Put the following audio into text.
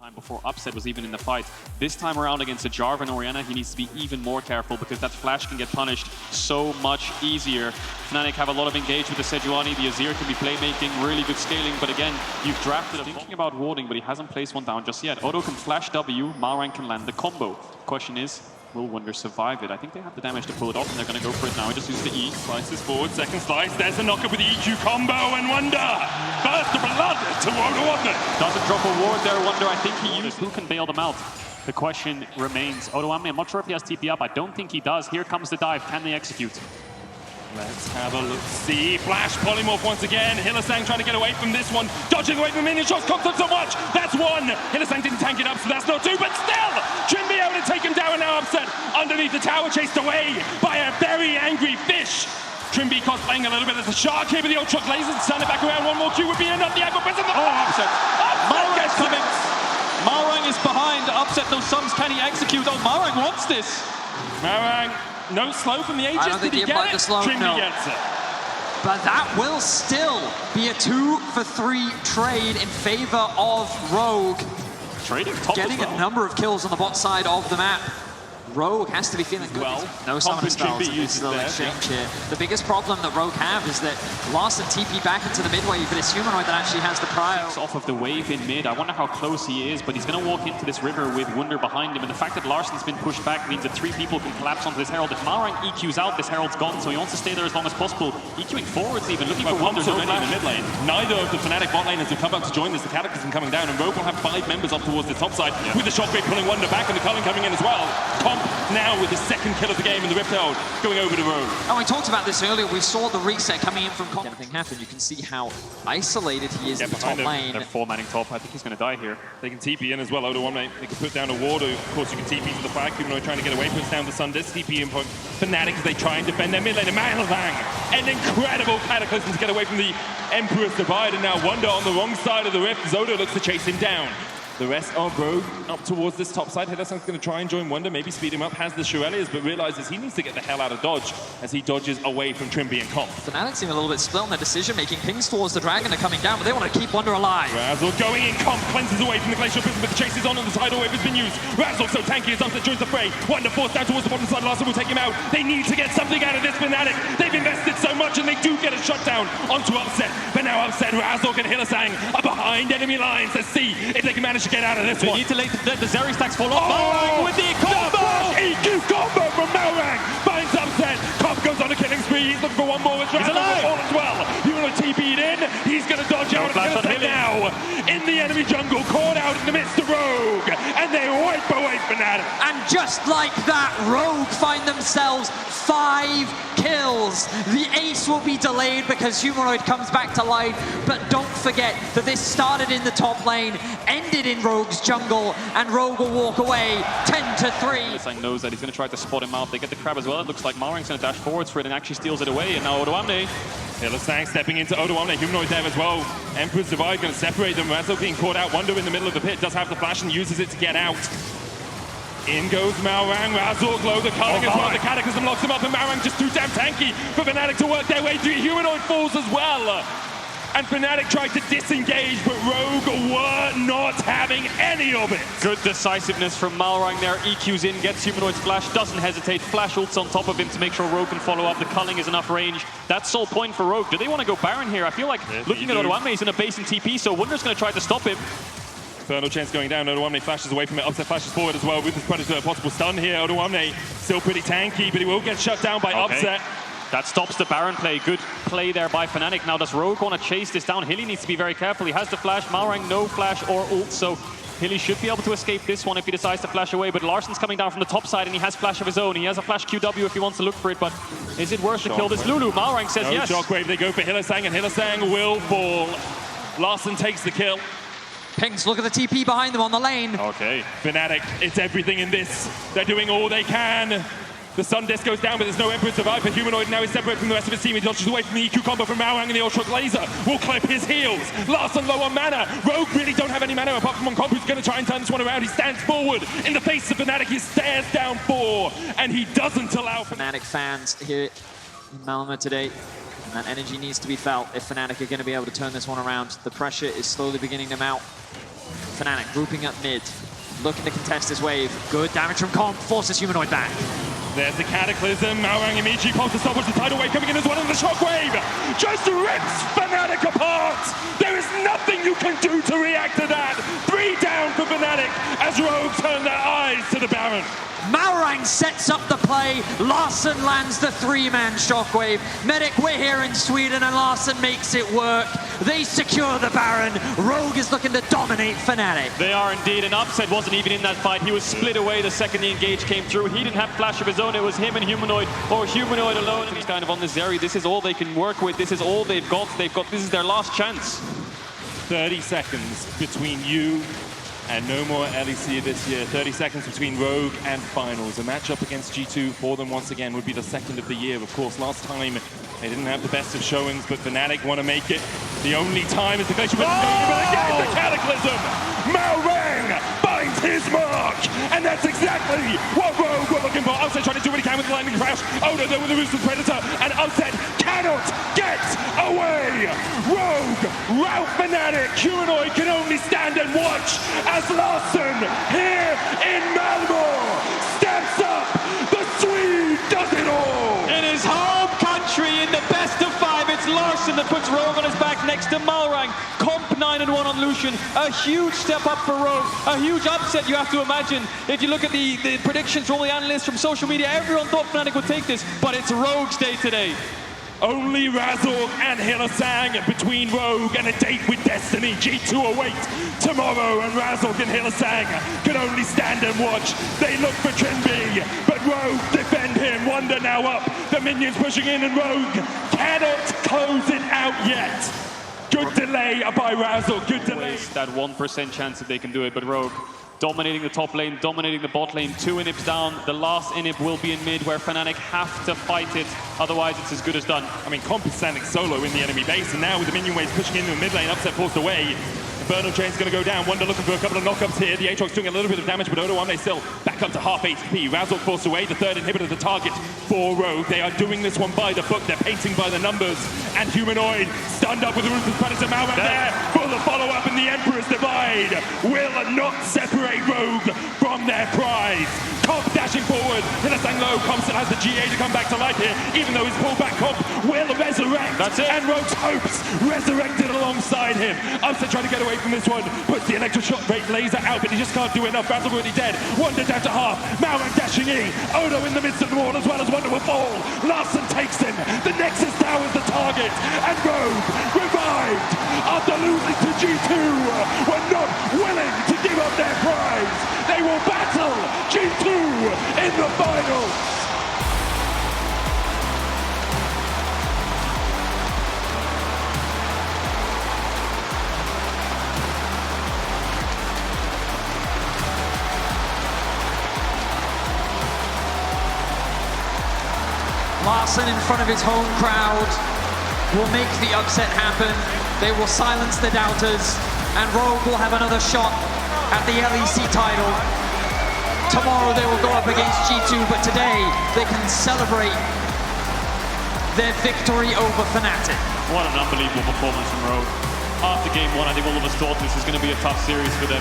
time before Upset was even in the fight. This time around against a jarvan Orianna, he needs to be even more careful because that flash can get punished so much easier. Fnatic have a lot of engage with the Sejuani. The Azir can be playmaking, really good scaling, but again, you've drafted thinking about warding, but he hasn't placed one down just yet. Odo can flash W, Malrang can land the combo. Question is, will Wunder survive it? I think they have the damage to pull it off, and they're going to go for it now. He just uses the E. Slices forward, second slice. There's the knock-up with the EQ combo, and Wunder! Burst of blood to odoamne. Doesn't drop a ward there, Wunder. I think he used who can bail them out. The question remains, odoamne, I'm not sure if he has TP up. I don't think he does. Here comes the dive. Can they execute? Let's have a look. See, flash polymorph once again. Hylissang trying to get away from this one. Dodging away from minion shots. Cost them so much. That's one. Hylissang didn't tank it up, so that's not two. But still, Trymbi able to take him down and now Upset underneath the tower, chased away by a very angry fish. Trymbi cosplaying a little bit as a shark here with the Aatrox lasers. Turn it back around. One more Q would be enough. The aggro present. Upset. Malrang's coming. Malrang is behind. Upset, no sums. Can he execute? Oh, Malrang wants this. Malrang. No slow from the Aegis. I don't think Did he get it? Trymbi gets it. But that will still be a 2-for-3 trade in favor of Rogue. Trading top getting as well. A number of kills on the bot side of the map. Rogue has to be feeling good. Well, no summoner spells in this little exchange here. The biggest problem that Rogue have is that Larssen TP back into the mid wave, but it's Humanoid that actually has the prio. Off of the wave in mid. I wonder how close he is, but he's going to walk into this river with Wunder behind him, and the fact that Larssen's been pushed back means that 3 people can collapse onto this Herald. If Malrang EQs out, this Herald's gone, so he wants to stay there as long as possible. EQing forwards even, looking for Wunder. No in the mid lane. Neither of the Fnatic bot laners have come up to join this. The Cataclysm coming down, and Rogue will have 5 members up towards the top side, with the shockwave pulling Wunder back and the Culling coming in as well. Comp now with the second kill of the game in the Rift Herald going over to Rogue. And we talked about this earlier. We saw the reset coming in from Comp. Anything happen, you can see how isolated he is in the top lane. They're 4-manning top. I think he's going to die here. They can TP in as well. odoamne, they can put down a ward. Of course, you can TP to the flag. Humanoid trying to get away, puts down the Sundisk. TP in point. Fnatic as they try and defend their mid lane. And Malrang, an incredible Cataclysm to get away from the Emperor's Divide. And now Wunder on the wrong side of the Rift. Zodo looks to chase him down. The rest of Rogue up towards this top side. Hylissang's going to try and join Wunder, maybe speed him up, has the Shurelias, but realizes he needs to get the hell out of dodge as he dodges away from Trymbi and Comp. Fnatic seem a little bit split on their decision-making. Pings towards the Dragon are coming down, but they want to keep Wunder alive. Razork going in. Comp cleanses away from the Glacial Prison, but the chase is on and the tidal wave has been used. Razork so tanky as Upset joins the fray. Wunder forced down towards the bottom side. Larssen will take him out. They need to get something out of this Fnatic. They've invested so much and they do get a shutdown onto Upset. But now Upset, Razork and Hylissang are behind enemy lines. Let's see if they can manage to get out of this one. To let the Zeri stacks fall off. Malrang with the combo! EQ combo from Malrang finds Upset. Comp goes on a killing spree. He's looking for one more with Razork all as well. Humanoid TP'd in. He's going to dodge out. Now in the enemy jungle, caught out in the midst of Rogue, and they wipe away Fnatic. And just like that, Rogue find themselves 5 kills. The ace will be delayed because Humanoid comes back to life, but don't forget that this started in the top lane, ended in Rogue's jungle, and Rogue will walk away 10-3. Hylissang knows that he's going to try to spot him out. They get the crab as well. It looks like Malrang's going to dash forwards for it and actually steals it away, and now odoamne. Hylissang stepping into odoamne. Humanoid there as well. Emperor's Divide going to separate them. Razork being caught out. Wunder in the middle of the pit. Does have the flash and uses it to get out. In goes Malrang. Razork low. The Culling as well. The Cataclysm locks him up, and Malrang just too damn tanky for Fnatic to work their way through. Humanoid falls as well. And Fnatic tried to disengage, but Rogue were not having any of it. Good decisiveness from Malrang there. EQs in, gets Humanoid's flash, doesn't hesitate. Flash ults on top of him to make sure Rogue can follow up. The Culling is enough range. That's sole point for Rogue. Do they want to go Baron here? I feel like looking at odoamne, he's in a base in TP, so Wunder's going to try to stop him. Infernal chance going down. odoamne flashes away from it. Upset flashes forward as well with this Predator. A possible stun here. odoamne still pretty tanky, but he will get shut down by Upset. That stops the Baron play. Good play there by Fnatic. Now does Rogue want to chase this down? Hilly needs to be very careful. He has the flash. Malrang no flash or ult, so Hilly should be able to escape this one if he decides to flash away. But Larssen's coming down from the top side and he has flash of his own. He has a flash QW if he wants to look for it, but is it worth to kill this Lulu? Malrang says yes. Shockwave, they go for Hylissang, and Hylissang will fall. Larssen takes the kill. Pings, look at the TP behind them on the lane. Okay. Fnatic, it's everything in this. They're doing all they can. The Sundisk goes down, but there's no Emperor survive. But Humanoid now is separate from the rest of his team. He dodges away from the EQ combo from Malrang, and the Aatrox laser will clip his heels. Larssen low on mana. Rogue really don't have any mana apart from one comp who's going to try and turn this one around. He stands forward in the face of Fnatic. He stares down 4, and he doesn't allow Fnatic fans here in Malmö today. And that energy needs to be felt if Fnatic are going to be able to turn this one around. The pressure is slowly beginning to mount. Fnatic grouping up mid, looking to contest this wave. Good damage from Comp, forces Humanoid back. There's the Cataclysm. Malrang immediately pops the stop with the tidal wave coming in as well, and the shockwave just rips Fnatic apart. There is nothing you can do to react to that. 3 down for Fnatic as Rogue turn their eyes to the Baron. Malrang sets up the play. Larssen lands the 3-man shockwave. Medic, we're here in Sweden, and Larssen makes it work. They secure the Baron. Rogue is looking to dominate Fnatic. They are indeed. An upset wasn't even in that fight. He was split away the second the engage came through. He didn't have flash of his own. It was him and Humanoid, or Humanoid alone. And he's kind of on the Zeri. This is all they can work with. This is all they've got. This is their last chance. 30 seconds between you and no more LEC this year. 30 seconds between Rogue and Finals. A matchup against G2 for them once again would be the second of the year. Of course, last time they didn't have the best of showings, but Fnatic want to make it. The only time is the Glacier, but again the Cataclysm! Malrang finds his mark! And that's exactly what Rogue were looking for. Upset trying to do what he can with the lightning crash. Odo there with the Ruthless Predator, and Upset cannot get away! Rogue rout Fnatic. Humanoid can only stand and watch as Larssen here in Malmö steps up. The Swede does it all! In his home country, in the best of 5, it's Larssen that puts Rogue on his back next to Malrang. Comp 9-1 on Lucian. A huge step up for Rogue. A huge upset, you have to imagine. If you look at the predictions from all the analysts from social media, everyone thought Fnatic would take this, but it's Rogue's day today. Only Razork and Hylissang between Rogue and a date with Destiny. G2 await tomorrow, and Razork and Hylissang can only stand and watch. They look for Trymbi, but Rogue defend him. Wunder now up. The minions pushing in, and Rogue cannot close it out yet. Good delay by Razork. Good delay. That 1% chance that they can do it, but Rogue dominating the top lane, dominating the bot lane. 2 inhibs down. The last inhib will be in mid, where Fnatic have to fight it. Otherwise, it's as good as done. I mean, Comp is standing solo in the enemy base, and now with the minion waves pushing into the mid lane, Upset forced away. Infernal Chain's going to go down. Wunder looking for a couple of knockups here. The Aatrox doing a little bit of damage, but odoamne still back up to half HP. Razork forced away, the 3rd inhibitor, the target for Rogue. They are doing this one by the book. They're painting by the numbers. And Humanoid stunned up with the Ruthless Predator. Malrang there for the follow-up, and the Emperor's Divide will not separate Rogue from their prize. Comp dashing forward. Hylissang low. Comp still has the GA to come back to life here, even though he's pulled back. Comp will resurrect. That's it. And Rogue's hopes resurrected alongside him. Upset trying to get away from this one. Puts the electroshock rate laser out, but he just can't do enough. Razork already dead. Wunder down to half. Malrang dashing in. Odo in the midst of the wall, as well as Wunder will fall. Larssen takes him. The Nexus Tower is the target. And Rogue revived after losing to G2. Were not willing to give up their prize. They will battle G2 in the finals. Larssen in front of his home crowd will make the upset happen. They will silence the doubters, and Rogue will have another shot at the LEC title. Tomorrow they will go up against G2, but today they can celebrate their victory over Fnatic. What an unbelievable performance from Rogue. After game 1, I think all of us thought this was going to be a tough series for them.